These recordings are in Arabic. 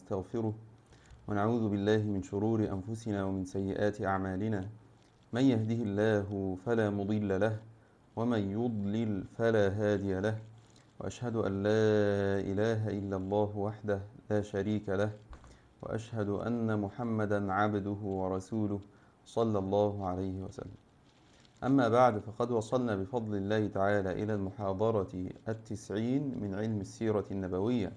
ونستغفره ونعوذ بالله من شرور أنفسنا ومن سيئات أعمالنا. من يهده الله فلا مضل له ومن يضلل فلا هادي له، وأشهد أن لا إله إلا الله وحده لا شريك له، وأشهد أن محمدا عبده ورسوله صلى الله عليه وسلم. أما بعد، فقد وصلنا بفضل الله تعالى إلى المحاضرة 90 من علم السيرة النبوية،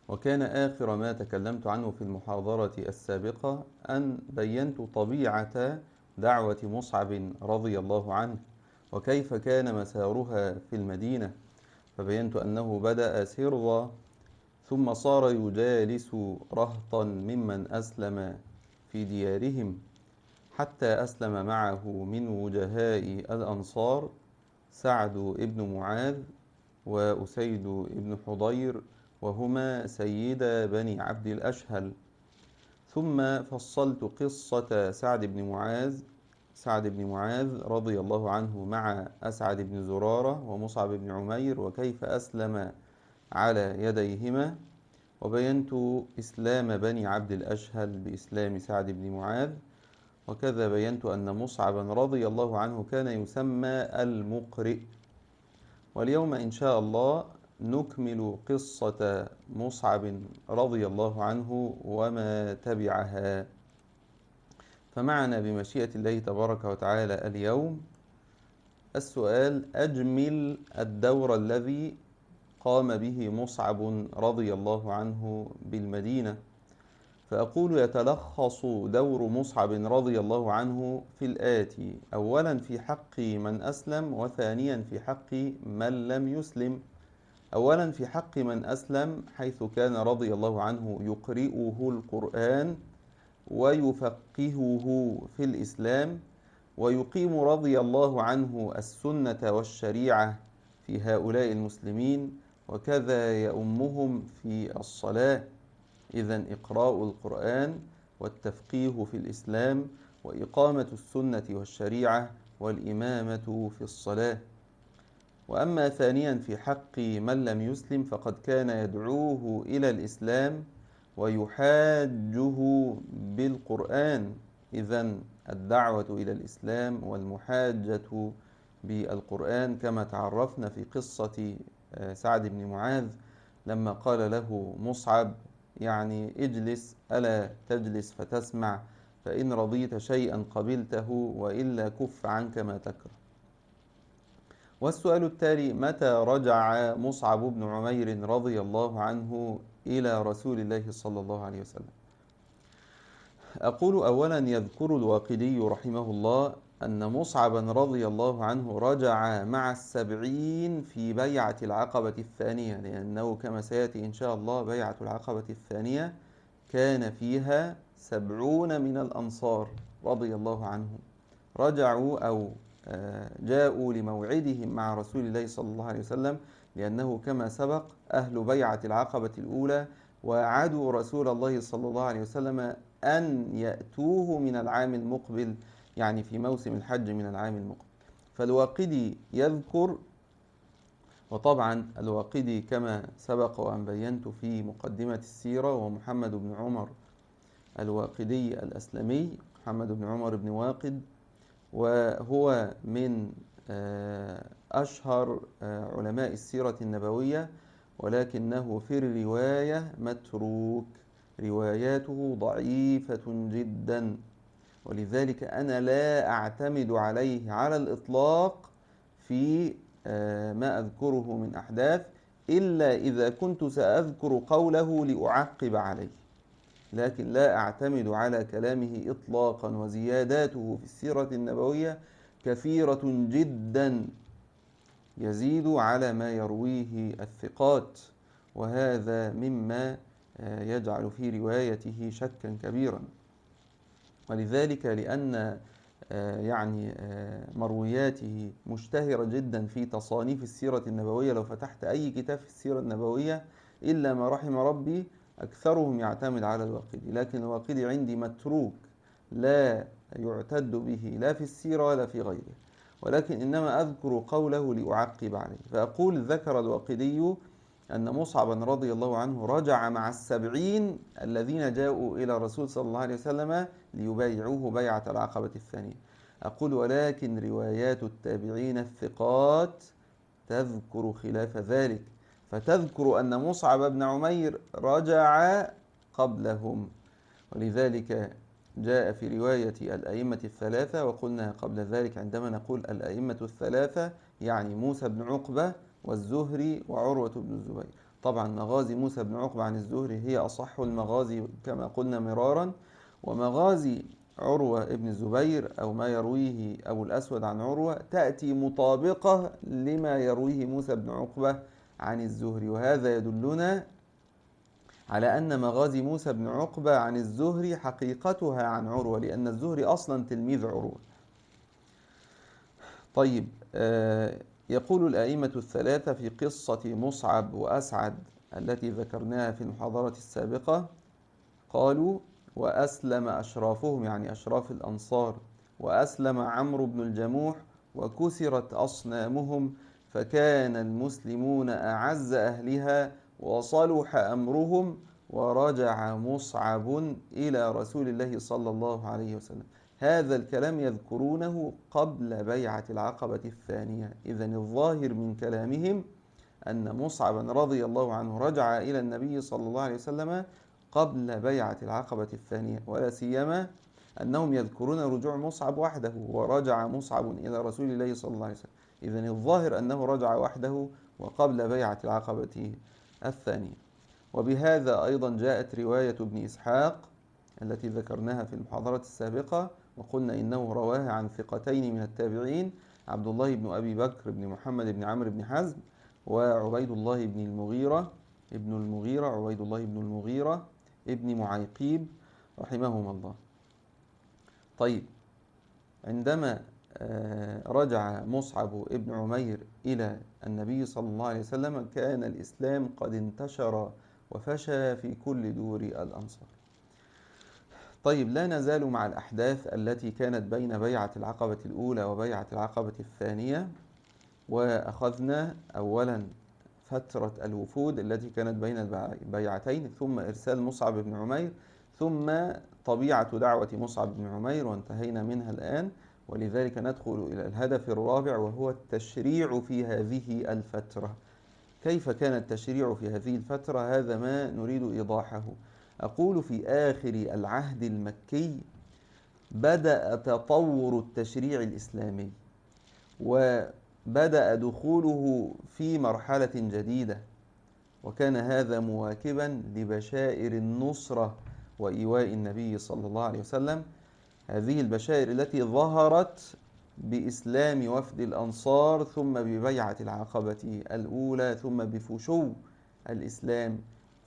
وكان آخر ما تكلمت عنه في المحاضرة السابقة أن بينت طبيعة دعوة مصعب رضي الله عنه وكيف كان مسارها في المدينة، فبينت أنه بدأ سرا ثم صار يجالس رهطا ممن أسلم في ديارهم، حتى أسلم معه من وجهاء الأنصار سعد بن معاذ وأسيد بن حضير، وهما سيدا بني عبد الأشهل. ثم فصلت قصة سعد بن معاذ رضي الله عنه مع أسعد بن زرارة ومصعب بن عمير، وكيف أسلم على يديهما، وبينت إسلام بني عبد الأشهل بإسلام سعد بن معاذ، وكذا بينت أن مصعبا رضي الله عنه كان يسمى المقرئ. واليوم إن شاء الله نكمل قصة مصعب رضي الله عنه وما تبعها. فمعنا بمشيئة الله تبارك وتعالى اليوم السؤال: أجمل الدور الذي قام به مصعب رضي الله عنه بالمدينة. فأقول: يتلخص دور مصعب رضي الله عنه في الآتي: أولا في حق من أسلم، وثانيا في حق من لم يسلم. أولا في حق من أسلم، حيث كان رضي الله عنه يقرئه القرآن ويفقهه في الإسلام، ويقيم رضي الله عنه السنة والشريعة في هؤلاء المسلمين، وكذا يؤمهم في الصلاة. إذن إقراء القرآن والتفقيه في الإسلام وإقامة السنة والشريعة والإمامة في الصلاة. وأما ثانيا في حق من لم يسلم، فقد كان يدعوه إلى الإسلام ويحاجه بالقرآن. إذن الدعوة إلى الإسلام والمحاجة بالقرآن، كما تعرفنا في قصة سعد بن معاذ لما قال له مصعب: يعني اجلس ألا تجلس فتسمع، فإن رضيت شيئا قبلته وإلا كف عنك ما تكره. والسؤال التالي: متى رجع مصعب بن عمير رضي الله عنه إلى رسول الله صلى الله عليه وسلم؟ أقول: أولا يذكر الواقدي رحمه الله أن مصعبا رضي الله عنه رجع مع 70 في بيعة العقبة الثانية، لأنه كما سيأتي إن شاء الله بيعة العقبة الثانية كان فيها 70 من الأنصار رضي الله عنهم، رجعوا أو جاءوا لموعدهم مع رسول الله صلى الله عليه وسلم، لأنه كما سبق أهل بيعة العقبة الأولى وعدوا رسول الله صلى الله عليه وسلم أن يأتوه من العام المقبل، يعني في موسم الحج من العام المقبل. فالواقدي يذكر، وطبعا الواقدي كما سبق وأن بينت في مقدمة السيرة ومحمد بن عمر الواقدي الأسلمي، محمد بن عمر بن واقد، وهو من أشهر علماء السيرة النبوية، ولكنه في الرواية متروك، رواياته ضعيفة جدا، ولذلك أنا لا أعتمد عليه على الإطلاق في ما أذكره من أحداث، إلا إذا كنت سأذكر قوله لأعقب عليه، لكن لا أعتمد على كلامه إطلاقا. وزياداته في السيرة النبوية كثيرة جدا، يزيد على ما يرويه الثقات، وهذا مما يجعل في روايته شكا كبيرا. ولذلك لأن مروياته مشتهرة جدا في تصانيف السيرة النبوية، لو فتحت أي كتاب في السيرة النبوية إلا ما رحم ربي أكثرهم يعتمد على الواقدي، لكن الواقدي عندي متروك لا يعتد به لا في السيرة ولا في غيره، ولكن إنما أذكر قوله لأعقب عليه. فأقول: ذكر الواقدي أن مصعبا رضي الله عنه رجع مع 70 الذين جاءوا إلى الرسول صلى الله عليه وسلم ليبايعوه بيعة العقبة الثانية. أقول ولكن روايات التابعين الثقات تذكر خلاف ذلك، فتذكر أن مصعب بن عمير رجع قبلهم، ولذلك جاء في رواية الأئمة الثلاثة، وقلنا قبل ذلك عندما نقول الأئمة الثلاثة يعني موسى بن عقبة والزهري وعروة بن الزبير. طبعا مغازي موسى بن عقبة عن الزهري هي أصح المغازي كما قلنا مرارا، ومغازي عروة بن الزبير أو ما يرويه أبو الأسود عن عروة تأتي مطابقة لما يرويه موسى بن عقبة عن الزهري، وهذا يدلنا على أن مغازي موسى بن عقبة عن الزهري حقيقتها عن عروة، لأن الزهري أصلا تلميذ عروة. طيب، يقول الأئمة الثلاثة في قصة مصعب وأسعد التي ذكرناها في المحاضرة السابقة، قالوا وأسلم أشرافهم يعني أشراف الأنصار، وأسلم عمرو بن الجموح وكسرت أصنامهم، فكان المسلمون أعز أهلها وصلح أمرهم، ورجع مصعب إلى رسول الله صلى الله عليه وسلم. هذا الكلام يذكرونه قبل بيعة العقبة الثانية. إذن الظاهر من كلامهم أن مصعبا رضي الله عنه رجع إلى النبي صلى الله عليه وسلم قبل بيعة العقبة الثانية، ولا سيما أنهم يذكرون رجوع مصعب وحده، ورجع مصعب إلى رسول الله صلى الله عليه وسلم. إذن الظاهر أنه رجع وحده وقبل بيعة العقبة الثانية. وبهذا أيضا جاءت رواية ابن إسحاق التي ذكرناها في المحاضرة السابقة، وقلنا إنه رواها عن ثقتين من التابعين، عبد الله بن أبي بكر بن محمد بن عمرو بن حزم وعبيد الله بن المغيرة عبيد الله بن المغيرة ابن معيقيب رحمهما الله. طيب، عندما رجع مصعب ابن عمير إلى النبي صلى الله عليه وسلم كان الإسلام قد انتشر وفشى في كل دور الأنصار. طيب، لا نزال مع الأحداث التي كانت بين بيعة العقبة الأولى وبيعة العقبة الثانية، وأخذنا أولا فترة الوفود التي كانت بين البيعتين، ثم إرسال مصعب بن عمير، ثم طبيعة دعوة مصعب بن عمير، وانتهينا منها الآن. ولذلك ندخل إلى الهدف الرابع، وهو التشريع في هذه الفترة. كيف كان التشريع في هذه الفترة؟ هذا ما نريد إيضاحه. أقول في آخر العهد المكي بدأ تطور التشريع الإسلامي، وبدأ دخوله في مرحلة جديدة، وكان هذا مواكبا لبشائر النصرة وإيواء النبي صلى الله عليه وسلم. هذه البشائر التي ظهرت بإسلام وفد الأنصار، ثم ببيعة العقبة الأولى، ثم بفشو الإسلام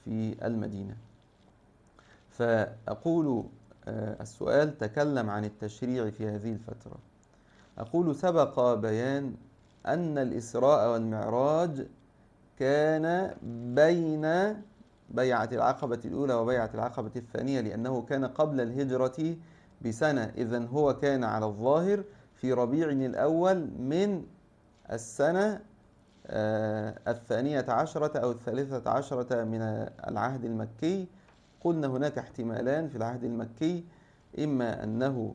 في المدينة. فأقول السؤال تكلم عن التشريع في هذه الفترة. أقول سبق بيان أن الإسراء والمعراج كان بين بيعة العقبة الأولى وبيعة العقبة الثانية، لأنه كان قبل الهجرة بسنة. إذن هو كان على الظاهر في ربيع الأول من السنة الثانية عشرة أو الثالثة عشرة من العهد المكي. قلنا هناك احتمالان في العهد المكي، إما أنه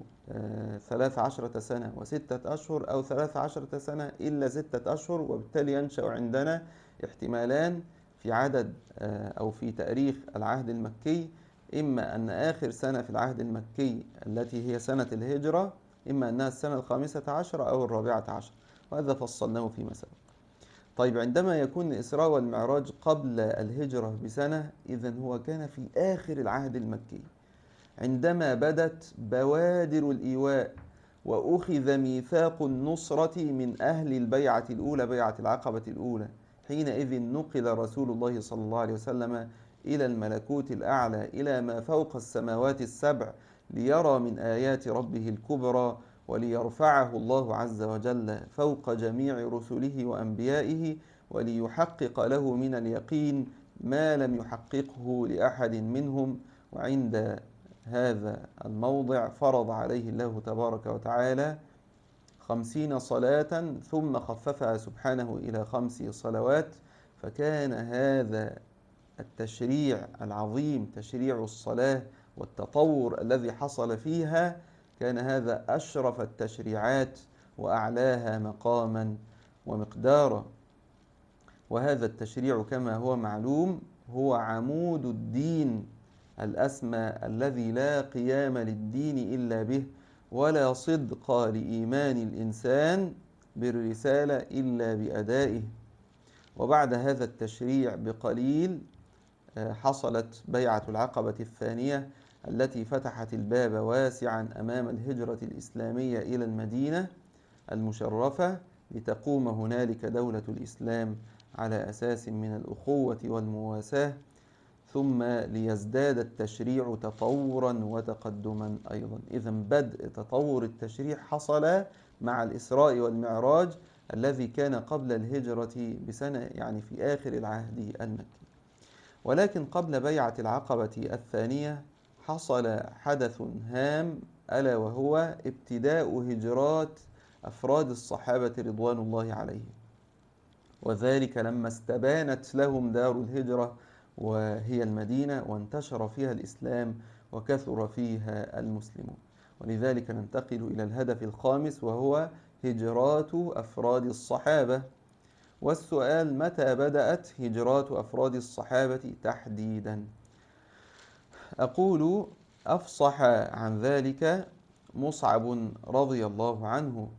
13 سنة و6 أشهر، أو 13 سنة إلا 6 أشهر، وبالتالي ينشأ عندنا احتمالان في عدد أو في تاريخ العهد المكي، إما أن آخر سنة في العهد المكي التي هي سنة الهجرة إما أنها السنة 15 أو 14، وهذا فصلناه فيما سبق. طيب، عندما يكون الإسراء والمعراج قبل الهجرة بسنة، إذن هو كان في آخر العهد المكي، عندما بدت بوادر الإيواء وأخذ ميثاق النصرة من أهل البيعة الأولى، بيعة العقبة الأولى. حينئذ نقل رسول الله صلى الله عليه وسلم إلى الملكوت الأعلى، إلى ما فوق السماوات السبع، ليرى من آيات ربه الكبرى، وليرفعه الله عز وجل فوق جميع رسله وأنبيائه، وليحقق له من اليقين ما لم يحققه لأحد منهم. وعند هذا الموضع فرض عليه الله تبارك وتعالى 50 صلاة، ثم خففها سبحانه إلى 5 صلوات، فكان هذا التشريع العظيم، تشريع الصلاة والتطور الذي حصل فيها، كان هذا أشرف التشريعات وأعلاها مقاما ومقدارا. وهذا التشريع كما هو معلوم هو عمود الدين الأسمى الذي لا قيام للدين إلا به، ولا صدق لإيمان الإنسان بالرسالة إلا بأدائه. وبعد هذا التشريع بقليل حصلت بيعة العقبة الثانية التي فتحت الباب واسعا أمام الهجرة الإسلامية إلى المدينة المشرفة، لتقوم هنالك دولة الإسلام على أساس من الأخوة والمواساة، ثم ليزداد التشريع تطورا وتقدما أيضا. إذا بدء تطور التشريع حصل مع الإسراء والمعراج الذي كان قبل الهجرة بسنة، يعني في آخر العهد المكي. ولكن قبل بيعة العقبة الثانية حصل حدث هام، ألا وهو ابتداء هجرات أفراد الصحابة رضوان الله عليهم، وذلك لما استبانت لهم دار الهجرة وهي المدينة، وانتشر فيها الإسلام وكثر فيها المسلمون. ولذلك ننتقل إلى الهدف الخامس، وهو هجرات أفراد الصحابة. والسؤال: متى بدأت هجرات أفراد الصحابة تحديدا؟ أقول: أفصح عن ذلك مصعب رضي الله عنه،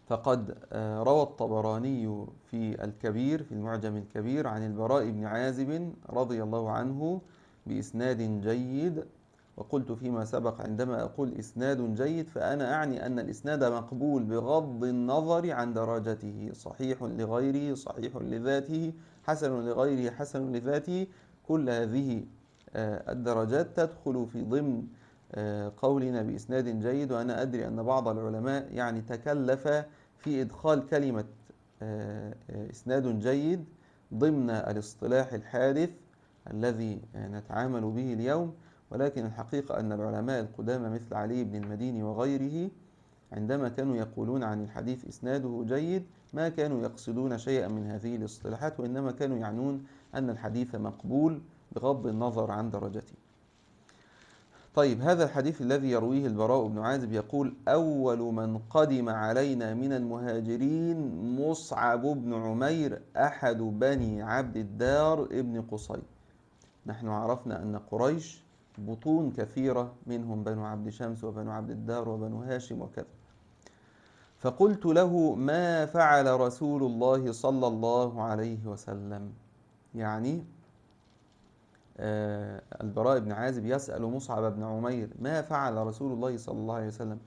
فقد روى الطبراني في الكبير، في المعجم الكبير، عن البراء بن عازب رضي الله عنه بإسناد جيد. وقلت فيما سبق عندما أقول إسناد جيد فأنا أعني أن الإسناد مقبول بغض النظر عن درجته، صحيح لغيره، صحيح لذاته، حسن لغيره، حسن لذاته. كل هذه الدرجات تدخل في ضمن قولنا بإسناد جيد. وأنا أدري أن بعض العلماء يعني تكلف في إدخال كلمة إسناد جيد ضمن الاصطلاح الحادث الذي نتعامل به اليوم. ولكن الحقيقة أن العلماء القدامى مثل علي بن المديني وغيره عندما كانوا يقولون عن الحديث إسناده جيد ما كانوا يقصدون شيئا من هذه الاصطلاحات، وإنما كانوا يعنون أن الحديث مقبول بغض النظر عن درجته. طيب، هذا الحديث الذي يرويه البراء بن عازب يقول: أول من قدم علينا من المهاجرين مصعب بن عمير أحد بني عبد الدار ابن قصي. نحن عرفنا أن قريش بطون كثيرة، منهم بنو عبد شمس وبنو عبد الدار وبنو هاشم وكذا. فقلت له: ما فعل رسول الله صلى الله عليه وسلم؟ يعني البراء بن عازب يسأل مصعب بن عمير: ما فعل رسول الله صلى الله عليه وسلم؟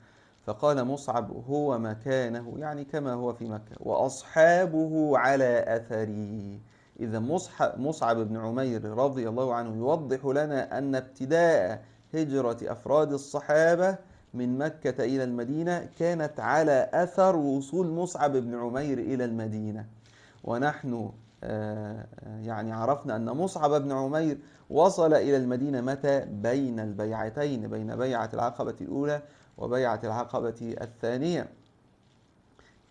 فقال مصعب: هو مكانه، يعني كما هو في مكة، وأصحابه على أثره. إذا مصعب بن عمير رضي الله عنه يوضح لنا أن ابتداء هجرة أفراد الصحابة من مكة إلى المدينة كانت على أثر وصول مصعب بن عمير إلى المدينة. ونحن يعني عرفنا أن مصعب بن عمير وصل إلى المدينة متى؟ بين البيعتين، بين بيعة العقبة الأولى وبيعة العقبة الثانية.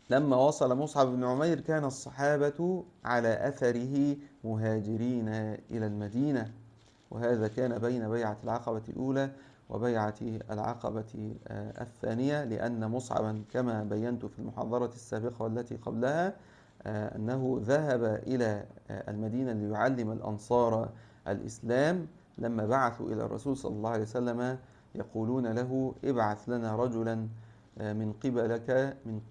لما وصل مصعب بن عمير كان الصحابة على أثره مهاجرين إلى المدينة، وهذا كان بين بيعة العقبة الأولى وبيعة العقبة الثانية، لأن مصعبا كما بينت في المحاضرة السابقة والتي قبلها أنه ذهب إلى المدينة ليعلم الأنصار الإسلام. لما بعثوا إلى الرسول صلى الله عليه وسلم يقولون له: ابعث لنا رجلا من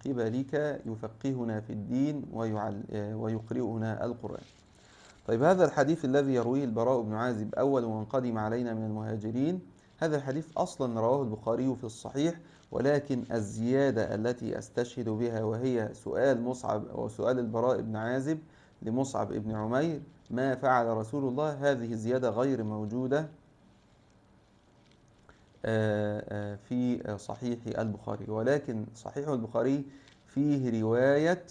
قبلك يفقهنا في الدين ويقرئنا القرآن. طيب، هذا الحديث الذي يرويه البراء بن عازب: أول من قدم علينا من المهاجرين، هذا الحديث أصلا رواه البخاري في الصحيح، ولكن الزيادة التي أستشهد بها وهي سؤال مصعب وسؤال البراء بن عازب لمصعب بن عمير: ما فعل رسول الله؟ هذه الزيادة غير موجودة في صحيح البخاري. ولكن صحيح البخاري فيه رواية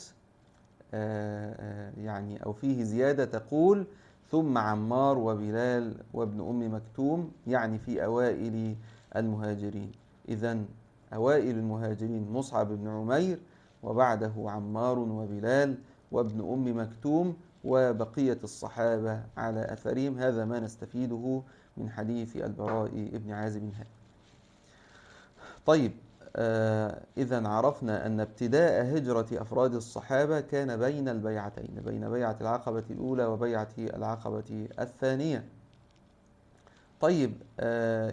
يعني أو فيه زيادة تقول: ثم عمار وبلال وابن أم مكتوم، يعني في أوائل المهاجرين. إذن أوائل المهاجرين مصعب بن عمير، وبعده عمار وبلال وابن أم مكتوم، وبقية الصحابة على أثرهم. هذا ما نستفيده من حديث البراء بن عازب هذا. طيب، إذا عرفنا أن ابتداء هجرة أفراد الصحابة كان بين البيعتين، بين بيعة العقبة الأولى وبيعة العقبة الثانية. طيب،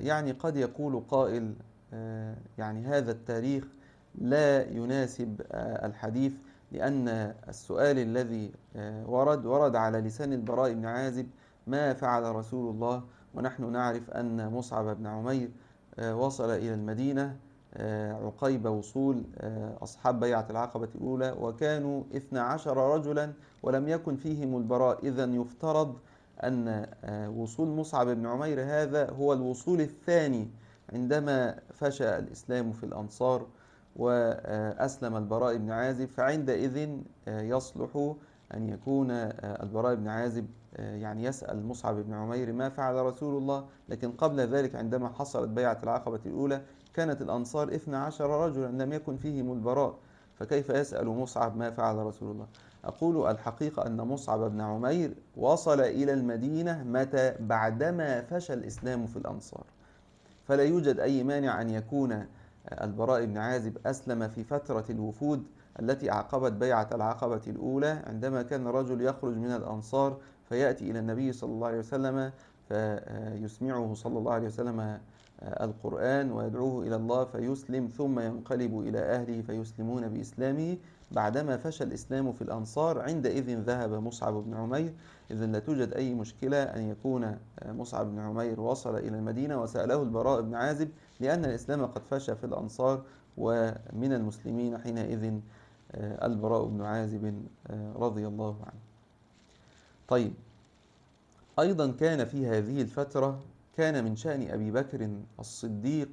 يعني قد يقول قائل يعني هذا التاريخ لا يناسب الحديث، لأن السؤال الذي ورد على لسان البراء بن عازب: ما فعل رسول الله؟ ونحن نعرف أن مصعب بن عمير وصل إلى المدينة عقيب وصول أصحاب بيعة العقبة الأولى، وكانوا 12 رجلا ولم يكن فيهم البراء. إذن يفترض أن وصول مصعب بن عمير هذا هو الوصول الثاني عندما فشى الإسلام في الأنصار وأسلم البراء بن عازب، فعندئذ يصلح أن يكون البراء بن عازب يعني يسأل مصعب بن عمير: ما فعل رسول الله؟ لكن قبل ذلك عندما حصلت بيعة العقبة الأولى كانت الأنصار 12 رجلا لم يكن فيهم البراء، فكيف يسأل مصعب ما فعل رسول الله؟ أقول الحقيقة أن مصعب بن عمير وصل إلى المدينة متى؟ بعدما فشى الإسلام في الأنصار، فلا يوجد أي مانع أن يكون البراء بن عازب أسلم في فترة الوفود التي أعقبت بيعة العقبة الأولى، عندما كان الرجل يخرج من الأنصار فيأتي إلى النبي صلى الله عليه وسلم فيسمعه صلى الله عليه وسلم القرآن ويدعوه إلى الله فيسلم، ثم ينقلب إلى أهله فيسلمون بإسلامه. بعدما فشى الإسلام في الأنصار عندئذ ذهب مصعب بن عمير. إذن لا توجد أي مشكلة أن يكون مصعب بن عمير وصل إلى المدينة وسأله البراء بن عازب، لأن الإسلام قد فشى في الأنصار، ومن المسلمين حينئذ البراء بن عازب رضي الله عنه. طيب، أيضا كان في هذه الفترة كان من شأن أبي بكر الصديق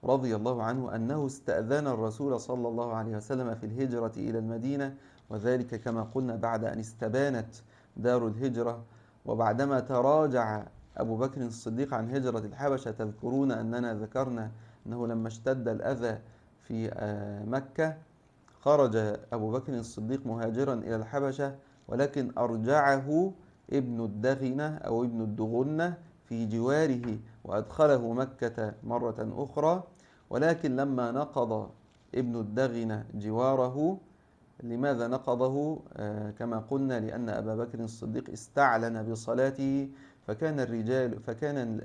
رضي الله عنه أنه استأذن الرسول صلى الله عليه وسلم في الهجرة إلى المدينة، وذلك كما قلنا بعد أن استبانت دار الهجرة، وبعدما تراجع أبو بكر الصديق عن هجرة الحبشة. تذكرون أننا ذكرنا أنه لما اشتد الأذى في مكة خرج أبو بكر الصديق مهاجرا إلى الحبشة، ولكن أرجعه ابن الدغنة أو ابن الدغنة في جواره وأدخله مكة مرة أخرى. ولكن لما نقض ابن الدغنة جواره، لماذا نقضه؟ كما قلنا لأن أبا بكر الصديق استعلن بصلاته، فكان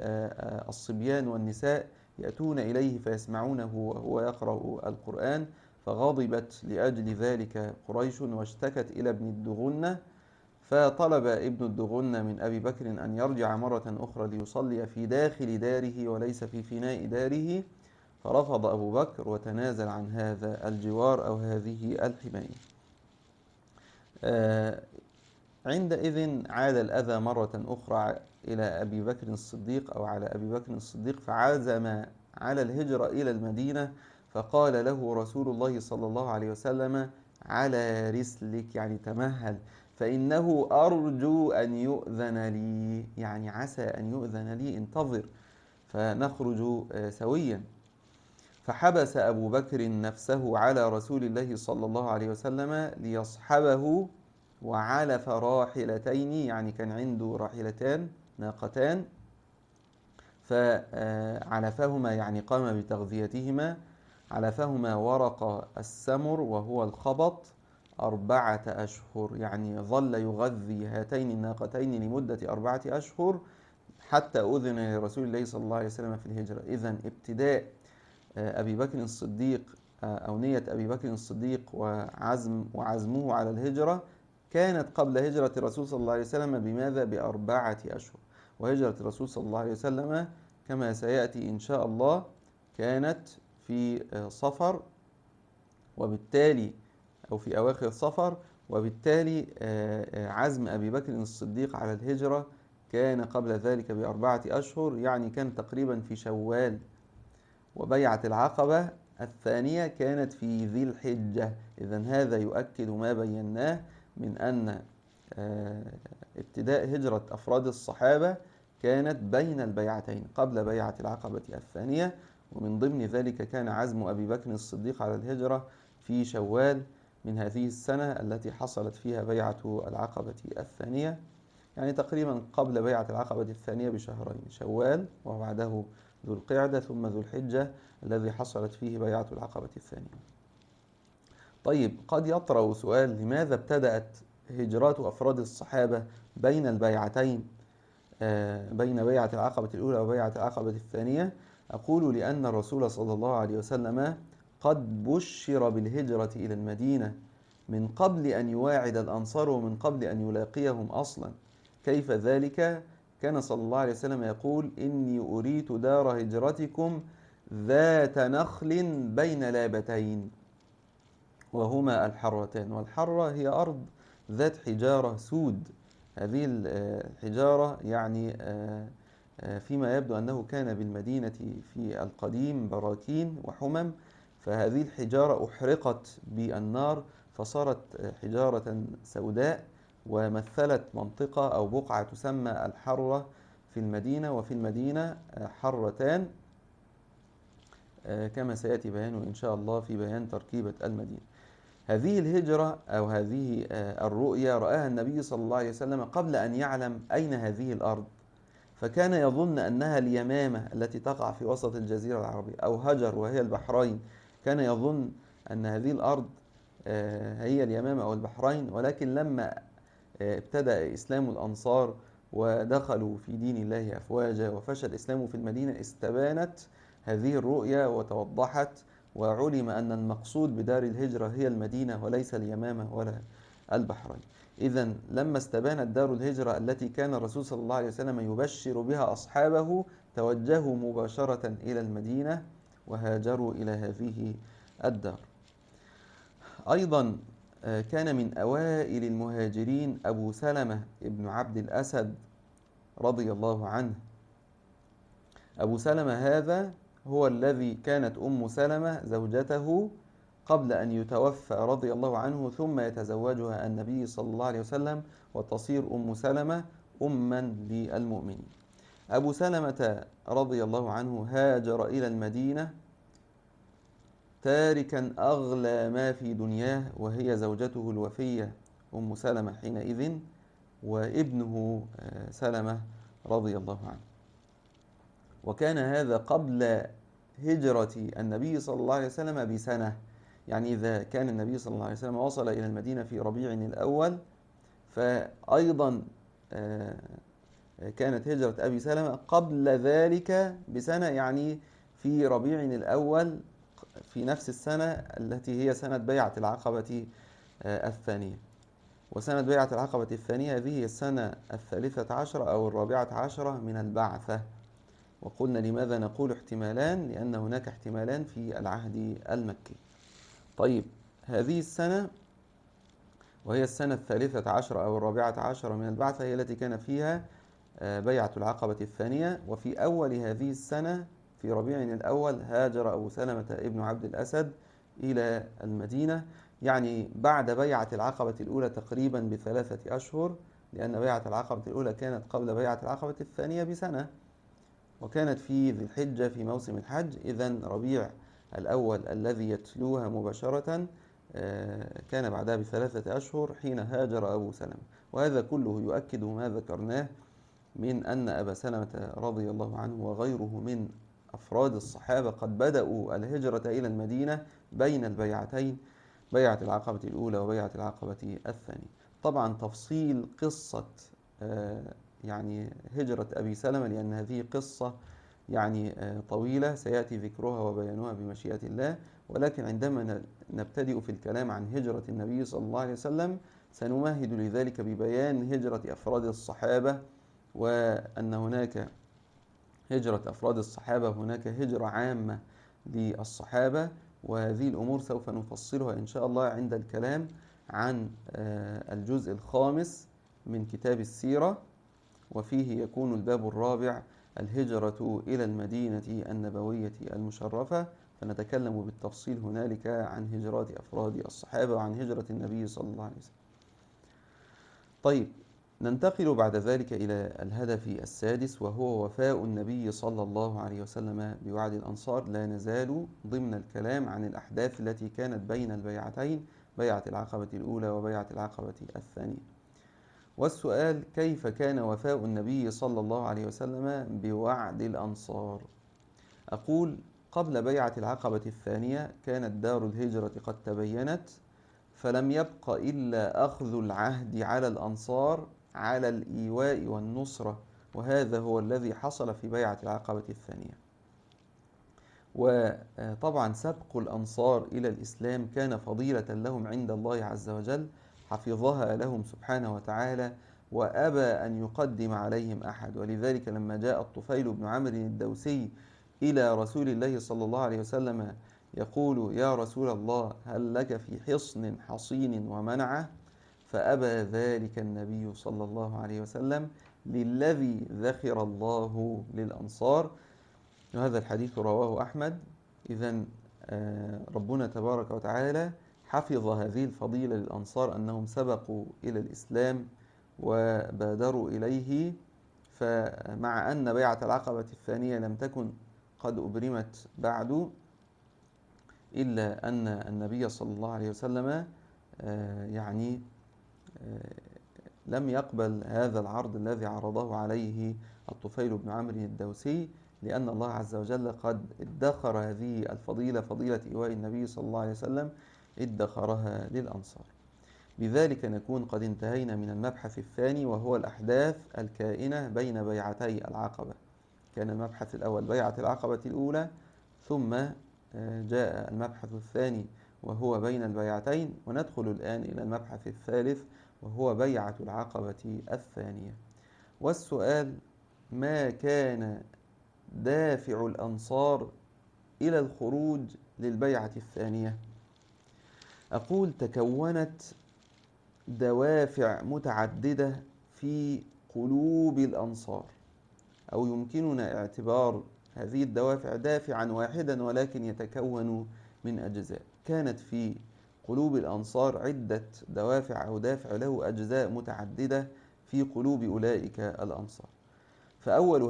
الصبيان والنساء يأتون إليه فيسمعونه وهو يقرأ القرآن، فغضبت لأجل ذلك قريش واشتكت إلى ابن الدغنة، فطلب ابن الدغنة من أبي بكر أن يرجع مرة أخرى ليصلي في داخل داره وليس في فناء داره، فرفض أبو بكر وتنازل عن هذا الجوار أو هذه الحماية. عندئذ عاد الأذى مرة أخرى إلى أبي بكر الصديق أو على أبي بكر الصديق، فعزم على الهجرة إلى المدينة، فقال له رسول الله صلى الله عليه وسلم: على رسلك، يعني تمهل، فإنه أرجو أن يؤذن لي، يعني عسى أن يؤذن لي، انتظر فنخرج سويا. فحبس أبو بكر نفسه على رسول الله صلى الله عليه وسلم ليصحبه، وعلف راحلتين، يعني كان عنده راحلتان ناقتان، فعلفهما يعني قام بتغذيتهما، علفهما ورق السمر وهو الخبط 4 أشهر، يعني ظل يغذي هاتين الناقتين لمدة 4 أشهر حتى أذن لرسول الله صلى الله عليه وسلم في الهجرة. إذن ابتداء أبي بكر الصديق أو نية أبي بكر الصديق وعزمه على الهجرة كانت قبل هجرة الرسول صلى الله عليه وسلم بماذا؟ ب4 أشهر. وهجرة الرسول صلى الله عليه وسلم كما سيأتي إن شاء الله كانت في صفر، وبالتالي أو في أواخر صفر، وبالتالي عزم أبي بكر الصديق على الهجرة كان قبل ذلك ب4 أشهر، يعني كان تقريبا في شوال. وبيعة العقبة الثانية كانت في ذي الحجة. إذن هذا يؤكد ما بيناه من أن ابتداء هجرة أفراد الصحابة كانت بين البيعتين قبل بيعة العقبة الثانية، ومن ضمن ذلك كان عزم أبي بكر الصديق على الهجرة في شوال. من هذه السنة التي حصلت فيها بيعة العقبة الثانية، يعني تقريبا قبل بيعة العقبة الثانية بشهرين، شوال وبعده ذو القعدة ثم ذو الحجة الذي حصلت فيه بيعة العقبة الثانية. طيب، قد يطرأ سؤال: لماذا ابتدأت هجرات أفراد الصحابة بين البيعتين، بين بيعة العقبة الأولى وبيعة العقبة الثانية؟ أقول: لأن الرسول صلى الله عليه وسلم قد بشر بالهجرة إلى المدينة من قبل أن يواعد الأنصار ومن قبل أن يلاقيهم أصلا. كيف ذلك؟ كان صلى الله عليه وسلم يقول: إني أريت دار هجرتكم ذات نخل بين لابتين، وهما الحرتان. والحرة هي أرض ذات حجارة سود. هذه الحجارة يعني فيما يبدو أنه كان بالمدينة في القديم براكين وحمم، فهذه الحجارة أحرقت بالنار فصارت حجارة سوداء، ومثلت منطقة أو بقعة تسمى الحرة في المدينة. وفي المدينة حرتان كما سيأتي بيانه إن شاء الله في بيان تركيبة المدينة. هذه الهجرة أو هذه الرؤيا رآها النبي صلى الله عليه وسلم قبل أن يعلم أين هذه الأرض، فكان يظن أنها اليمامة التي تقع في وسط الجزيرة العربية، أو هجر وهي البحرين. كان يظن أن هذه الأرض هي اليمامة أو البحرين، ولكن لما ابتدأ إسلام الأنصار ودخلوا في دين الله أفواجا وفشى الإسلام في المدينة، استبانت هذه الرؤيا وتوضحت، وعلم أن المقصود بدار الهجرة هي المدينة وليس اليمامة ولا البحرين. إذن لما استبانت دار الهجرة التي كان الرسول صلى الله عليه وسلم يبشر بها أصحابه، توجهوا مباشرة إلى المدينة وهاجروا إلى هذه الدار. أيضا كان من أوائل المهاجرين أبو سلمة ابن عبد الأسد رضي الله عنه. أبو سلمة هذا هو الذي كانت أم سلمة زوجته قبل أن يتوفى رضي الله عنه، ثم يتزوجها النبي صلى الله عليه وسلم وتصير أم سلمة أما للمؤمنين. أبو سلمة رضي الله عنه هاجر إلى المدينة تاركا أغلى ما في دنياه، وهي زوجته الوفية أم سلمة حينئذ، وابنه سلمة رضي الله عنه. وكان هذا قبل هجرة النبي صلى الله عليه وسلم بسنة. يعني إذا كان النبي صلى الله عليه وسلم وصل إلى المدينة في ربيع الأول، فأيضا كانت هجرة أبي سلمة قبل ذلك بسنة، يعني في ربيع الأول في نفس السنة التي هي سنة بيعة العقبة الثانية. وسنة بيعة العقبة الثانية هذه هي السنة 13 أو 14 من البعثة. وقلنا لماذا نقول احتمالان؟ لأن هناك احتمالان في العهد المكي. طيب، هذه السنة وهي السنة 13 أو 14 من البعثة هي التي كان فيها بيعة العقبة الثانية. وفي أول هذه السنة في ربيع الأول هاجر أبو سلمة ابن عبد الأسد إلى المدينة، يعني بعد بيعة العقبة الأولى تقريبا ب3 أشهر، لأن بيعة العقبة الأولى كانت قبل بيعة العقبة الثانية بسنة، وكانت في ذي الحجة في موسم الحج. إذن ربيع الأول الذي يتلوها مباشرة كان بعدها ب3 أشهر حين هاجر أبو سلمة. وهذا كله يؤكد ما ذكرناه من أن أبا سلمة رضي الله عنه وغيره من أفراد الصحابة قد بدأوا الهجرة إلى المدينة بين البيعتين، بيعة العقبة الأولى وبيعة العقبة الثانية. طبعا تفصيل قصة يعني هجرة أبي سلمة، لأن هذه قصة يعني طويلة سيأتي ذكرها وبيانها بمشيئة الله، ولكن عندما نبتدئ في الكلام عن هجرة النبي صلى الله عليه وسلم سنمهد لذلك ببيان هجرة أفراد الصحابة، وأن هناك هجرة أفراد الصحابة، هناك هجرة عامة للصحابة، وهذه الأمور سوف نفصلها إن شاء الله عند الكلام عن الجزء الخامس من كتاب السيرة، وفيه يكون الباب الرابع: الهجرة إلى المدينة النبوية المشرفة. فنتكلم بالتفصيل هنالك عن هجرات أفراد الصحابة وعن هجرة النبي صلى الله عليه وسلم. طيب، ننتقل بعد ذلك إلى الهدف السادس، وهو وفاء النبي صلى الله عليه وسلم بوعد الأنصار. لا نزال ضمن الكلام عن الأحداث التي كانت بين البيعتين بيعة العقبة الأولى وبيعة العقبة الثانية. والسؤال: كيف كان وفاء النبي صلى الله عليه وسلم بوعد الأنصار؟ أقول: قبل بيعة العقبة الثانية كانت دار الهجرة قد تبينت، فلم يبق إلا أخذ العهد على الأنصار على الإيواء والنصرة، وهذا هو الذي حصل في بيعة العقبة الثانية. وطبعا سبق الأنصار إلى الإسلام كان فضيلة لهم عند الله عز وجل، حفظها لهم سبحانه وتعالى، وأبى أن يقدم عليهم أحد. ولذلك لما جاء الطفيل بن عمرو الدوسي إلى رسول الله صلى الله عليه وسلم يقول: يا رسول الله، هل لك في حصن حصين ومنعه؟ فأبى ذلك النبي صلى الله عليه وسلم للذي ذخر الله للأنصار. وهذا الحديث رواه أحمد. إذن ربنا تبارك وتعالى حفظ هذه الفضيلة للأنصار أنهم سبقوا إلى الإسلام وبادروا إليه. فمع أن بيعة العقبة الثانية لم تكن قد أبرمت بعد، إلا أن النبي صلى الله عليه وسلم لم يقبل هذا العرض الذي عرضه عليه الطفيل بن عمرو الدوسي، لأن الله عز وجل قد ادخر هذه الفضيلة، فضيلة إيواء النبي صلى الله عليه وسلم، ادخرها للأنصار. بذلك نكون قد انتهينا من المبحث الثاني، وهو الأحداث الكائنة بين بيعتي العقبة. كان المبحث الأول بيعة العقبة الأولى، ثم جاء المبحث الثاني وهو بين البيعتين، وندخل الآن إلى المبحث الثالث وهو بيعة العقبة الثانية. والسؤال: ما كان دافع الأنصار إلى الخروج للبيعة الثانية؟ أقول: تكونت دوافع متعددة في قلوب الأنصار، أو يمكننا اعتبار هذه الدوافع دافعا واحدا ولكن يتكون من أجزاء. كانت في قلوب الأنصار عدة دوافع أو دافع له أجزاء متعددة في قلوب أولئك الأنصار. فأول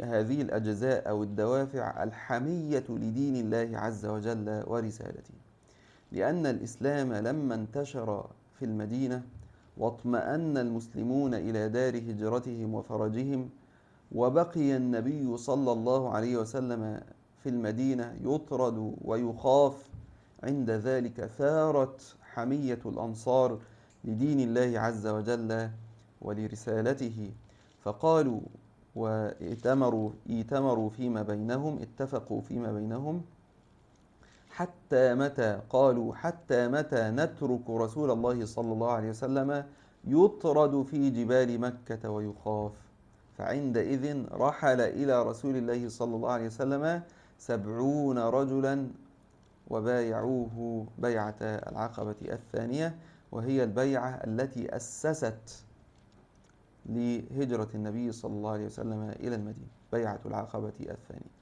هذه الأجزاء أو الدوافع الحمية لدين الله عز وجل ورسالته، لأن الإسلام لما انتشر في المدينة واطمأن المسلمون إلى دار هجرتهم وفرجهم، وبقي النبي صلى الله عليه وسلم في المدينة يطرد ويخاف، عند ذلك ثارت حمية الأنصار لدين الله عز وجل ولرسالته، فقالوا وإتمروا فيما بينهم، اتفقوا فيما بينهم: حتى متى؟ قالوا: حتى متى نترك رسول الله صلى الله عليه وسلم يطرد في جبال مكة ويخاف؟ فعندئذ رحل إلى رسول الله صلى الله عليه وسلم 70 رجلا وبايعوه بيعة العقبة الثانية، وهي البيعة التي أسست لهجرة النبي صلى الله عليه وسلم إلى المدينة، بيعة العقبة الثانية.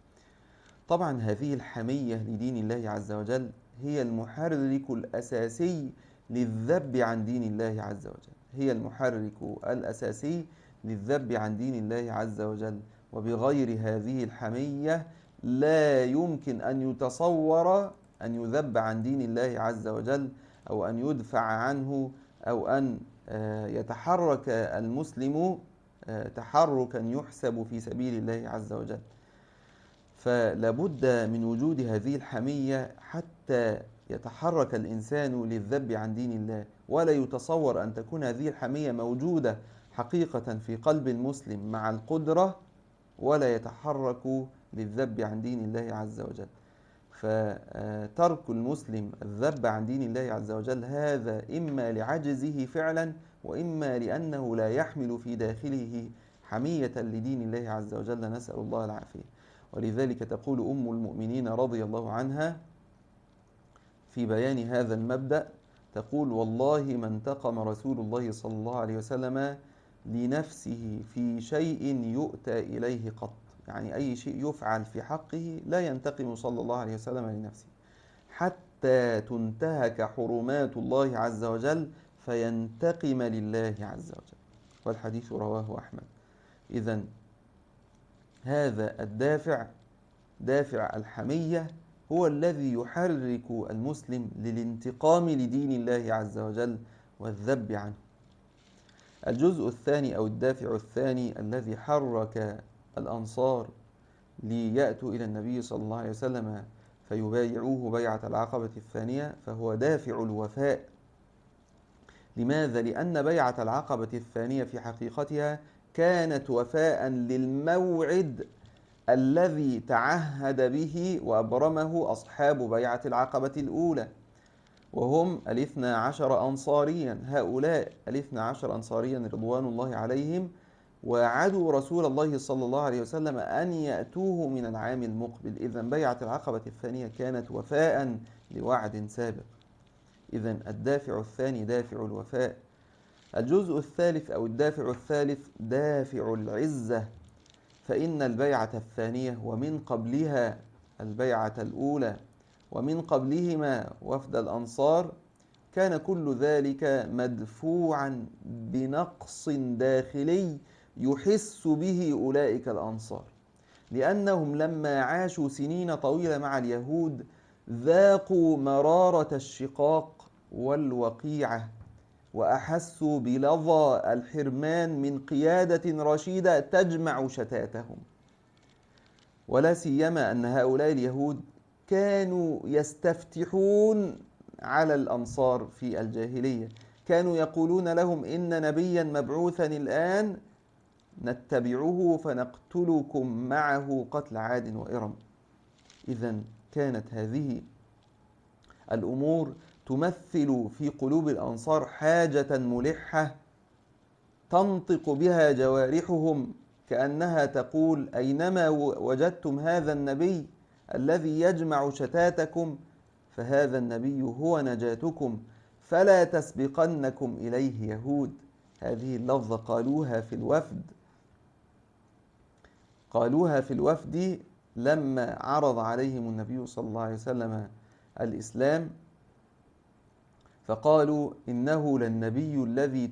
طبعا هذه الحمية لدين الله عز وجل هي المحرك الأساسي للذب عن دين الله عز وجل، هي المحرك الأساسي للذب عن دين الله عز وجل. وبغير هذه الحمية لا يمكن أن يتصور أن يذب عن دين الله عز وجل، أو أن يدفع عنه، أو أن يتحرك المسلم تحركا يحسب في سبيل الله عز وجل. فلابد من وجود هذه الحمية حتى يتحرك الإنسان للذب عن دين الله. ولا يتصور أن تكون هذه الحمية موجودة حقيقة في قلب المسلم مع القدرة ولا يتحرك للذب عن دين الله عز وجل. فترك المسلم الذب عن دين الله عز وجل هذا إما لعجزه فعلا، وإما لأنه لا يحمل في داخله حمية لدين الله عز وجل، نسأل الله العافية. ولذلك تقول أم المؤمنين رضي الله عنها في بيان هذا المبدأ، تقول: والله ما انتقم رسول الله صلى الله عليه وسلم لنفسه في شيء يؤتى إليه قط. يعني أي شيء يفعل في حقه لا ينتقم صلى الله عليه وسلم لنفسه، حتى تنتهك حرمات الله عز وجل فينتقم لله عز وجل. والحديث رواه أحمد. إذن هذا الدافع، دافع الحمية، هو الذي يحرك المسلم للانتقام لدين الله عز وجل والذب عنه. الجزء الثاني أو الدافع الثاني الذي حرك الأنصار ليأتوا إلى النبي صلى الله عليه وسلم فيبايعوه بيعة العقبة الثانية، فهو دافع الوفاء. لماذا؟ لأن بيعة العقبة الثانية في حقيقتها كانت وفاء للموعد الذي تعهد به وأبرمه أصحاب بيعة العقبة الأولى، وهم 12 أنصاريا. هؤلاء 12 أنصاريا رضوان الله عليهم وعدوا رسول الله صلى الله عليه وسلم أن يأتوه من العام المقبل. إذن بيعة العقبة الثانية كانت وفاء لوعد سابق. إذن الدافع الثاني دافع الوفاء. الجزء الثالث أو الدافع الثالث دافع العزة، فإن البيعة الثانية ومن قبلها البيعة الأولى ومن قبلهما وفد الأنصار كان كل ذلك مدفوعا بنقص داخلي يحس به أولئك الأنصار، لأنهم لما عاشوا سنين طويلة مع اليهود ذاقوا مرارة الشقاق والوقيعة، وأحسوا بلظى الحرمان من قيادة رشيدة تجمع شتاتهم. ولا سيما أن هؤلاء اليهود كانوا يستفتحون على الأنصار في الجاهلية، كانوا يقولون لهم إن نبيا مبعوثا الآن نتبعه فنقتلكم معه قتل عاد وإرم. إذن كانت هذه الأمور تمثل في قلوب الأنصار حاجة ملحة تنطق بها جوارحهم، كأنها تقول: أينما وجدتم هذا النبي الذي يجمع شتاتكم فهذا النبي هو نجاتكم، فلا تسبقنكم إليه يهود. هذه اللفظة قالوها في الوفد لما عرض عليهم النبي صلى الله عليه وسلم الإسلام، فقالوا: إنه للنبي الذي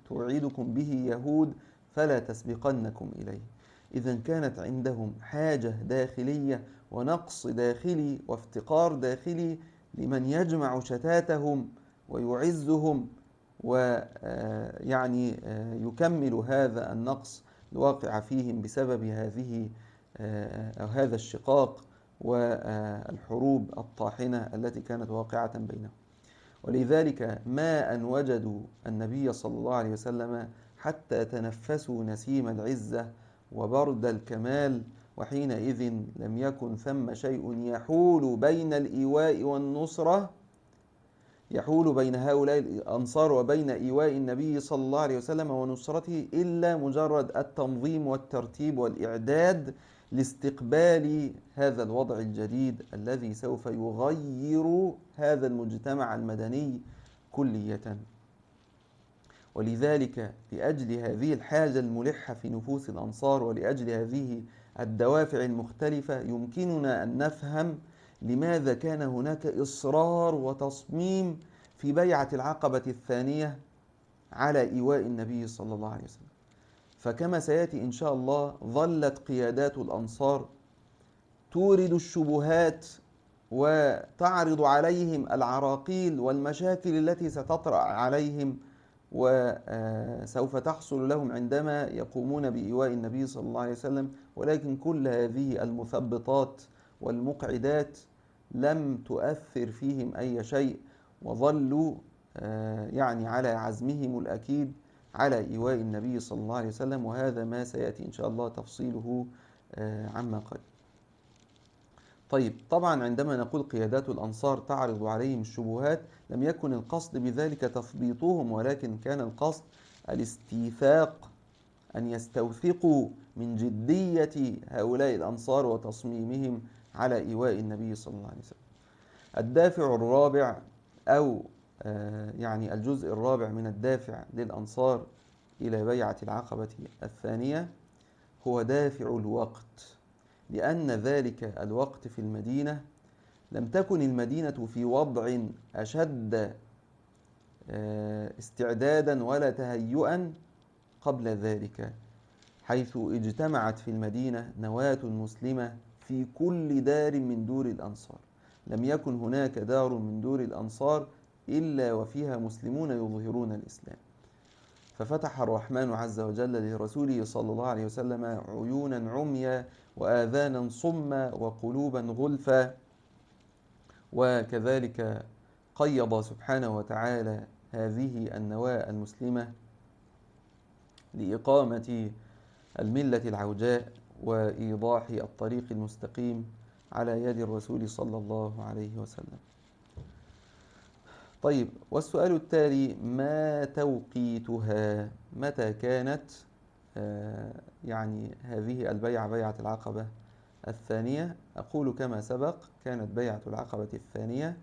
توعدكم به يهود فلا تسبقنكم إليه. إذن كانت عندهم حاجة داخلية ونقص داخلي وافتقار داخلي لمن يجمع شتاتهم ويعزهم ويعني يكمل هذا النقص الواقع فيهم بسبب هذا الشقاق والحروب الطاحنة التي كانت واقعة بينهم. ولذلك ما أن وجدوا النبي صلى الله عليه وسلم حتى تنفسوا نسيم العزة وبرد الكمال، وحينئذ لم يكن ثم شيء يحول بين الإيواء والنصرة، يحول بين هؤلاء الأنصار وبين إيواء النبي صلى الله عليه وسلم ونصرته إلا مجرد التنظيم والترتيب والإعداد لاستقبال هذا الوضع الجديد الذي سوف يغير هذا المجتمع المدني كلية. ولذلك لأجل هذه الحاجة الملحة في نفوس الأنصار ولأجل هذه الدوافع المختلفة يمكننا أن نفهم لماذا كان هناك إصرار وتصميم في بيعة العقبة الثانية على إيواء النبي صلى الله عليه وسلم. فكما سيأتي إن شاء الله ظلت قيادات الأنصار تورد الشبهات وتعرض عليهم العراقيل والمشاكل التي ستطرأ عليهم وسوف تحصل لهم عندما يقومون بإيواء النبي صلى الله عليه وسلم، ولكن كل هذه المثبطات والمقعدات لم تؤثر فيهم أي شيء، وظلوا يعني على عزمهم الأكيد على إيواء النبي صلى الله عليه وسلم، وهذا ما سيأتي إن شاء الله تفصيله عما قريب. طيب، طبعا عندما نقول قيادات الأنصار تعرض عليهم الشبهات لم يكن القصد بذلك تثبيطهم، ولكن كان القصد الاستيثاق، أن يستوثقوا من جدية هؤلاء الأنصار وتصميمهم على إيواء النبي صلى الله عليه وسلم. الدافع الرابع أو يعني الجزء الرابع من الدافع للأنصار إلى بيعة العقبة الثانية هو دافع الوقت، لأن ذلك الوقت في المدينة لم تكن المدينة في وضع أشد استعدادا ولا تهيئا قبل ذلك، حيث اجتمعت في المدينة نواة مسلمة في كل دار من دور الأنصار. لم يكن هناك دار من دور الأنصار إلا وفيها مسلمون يظهرون الإسلام. ففتح الرحمن عز وجل لرسوله صلى الله عليه وسلم عيونا عميا وآذانا صما وقلوبا غلفا. وكذلك قيض سبحانه وتعالى هذه النواة المسلمة لإقامة الملة العوجاء وإيضاح الطريق المستقيم على يد الرسول صلى الله عليه وسلم. طيب، والسؤال التالي: ما توقيتها؟ متى كانت يعني هذه البيعة، بيعة العقبة الثانية؟ أقول كما سبق: كانت بيعة العقبة الثانية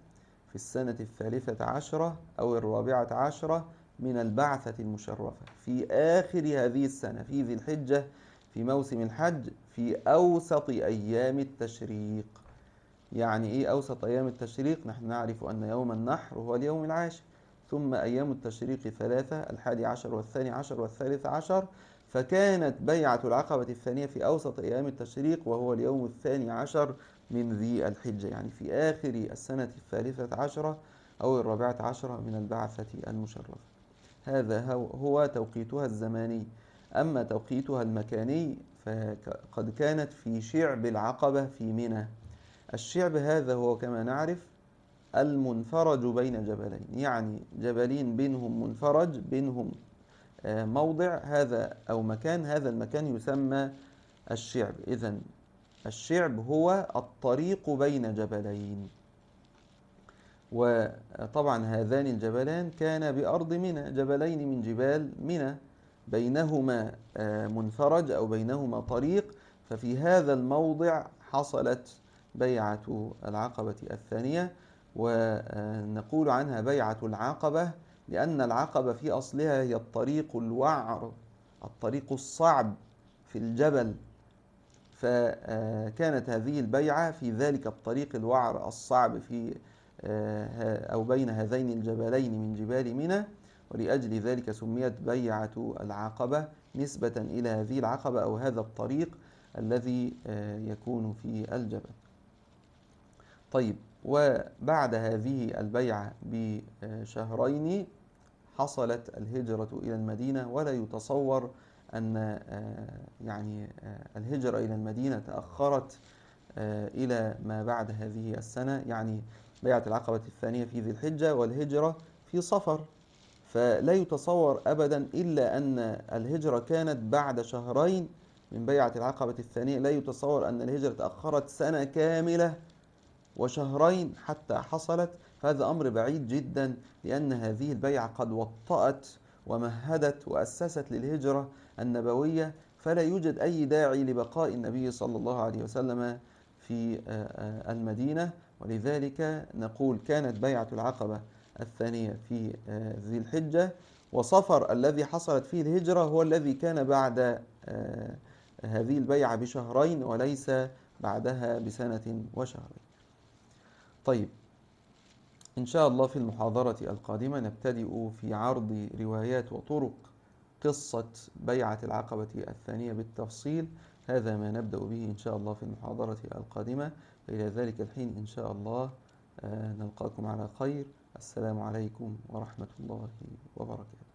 في السنة 13 أو 14 من البعثة المشرفة، في آخر هذه السنة، في ذي الحجة، في موسم الحج، في أوسط أيام التشريق. يعني إيه أوسط أيام التشريق؟ نحن نعرف أن يوم النحر هو اليوم العاشر، ثم أيام التشريق ثلاثة: 11 والثاني عشر والثالث عشر. فكانت بيعة العقبة الثانية في أوسط أيام التشريق، وهو اليوم الثاني عشر من ذي الحجة، يعني في آخر السنة 13 أو 14 من البعثة المشرفة. هذا هو توقيتها الزماني. أما توقيتها المكاني فقد كانت في شعب العقبة في منى. الشعب هذا هو كما نعرف المنفرج بين جبلين، يعني جبلين بينهم منفرج، بينهم موضع هذا أو مكان، هذا المكان يسمى الشعب. إذن الشعب هو الطريق بين جبلين. وطبعا هذان الجبلان كان بأرض منى، جبلين من جبال منى، بينهما منفرج أو بينهما طريق. ففي هذا الموضع حصلت بيعة العقبة الثانية، ونقول عنها بيعة العقبة لأن العقبة في أصلها هي الطريق الوعر، الطريق الصعب في الجبل. فكانت هذه البيعة في ذلك الطريق الوعر الصعب في أو بين هذين الجبلين من جبال منى، ولأجل ذلك سميت بيعة العقبة نسبة إلى هذه العقبة أو هذا الطريق الذي يكون في الجبل. طيب، وبعد هذه البيعة بشهرين حصلت الهجرة إلى المدينة، ولا يتصور أن يعني الهجرة إلى المدينة تأخرت إلى ما بعد هذه السنة. يعني بيعة العقبة الثانية في ذي الحجة والهجرة في صفر، فلا يتصور أبدا إلا أن الهجرة كانت بعد شهرين من بيعة العقبة الثانية. لا يتصور أن الهجرة تأخرت سنة كاملة وشهرين حتى حصلت. هذا أمر بعيد جدا، لأن هذه البيعة قد وطأت ومهدت وأسست للهجرة النبوية، فلا يوجد أي داعي لبقاء النبي صلى الله عليه وسلم في المدينة. ولذلك نقول كانت بيعة العقبة الثانية في ذي الحجة، وصفر الذي حصلت فيه الهجرة هو الذي كان بعد هذه البيعة بشهرين، وليس بعدها بسنة وشهرين. طيب، إن شاء الله في المحاضرة القادمة نبتدئ في عرض روايات وطرق قصة بيعة العقبة الثانية بالتفصيل. هذا ما نبدأ به إن شاء الله في المحاضرة القادمة. إلى ذلك الحين إن شاء الله نلقاكم على خير. السلام عليكم ورحمة الله وبركاته.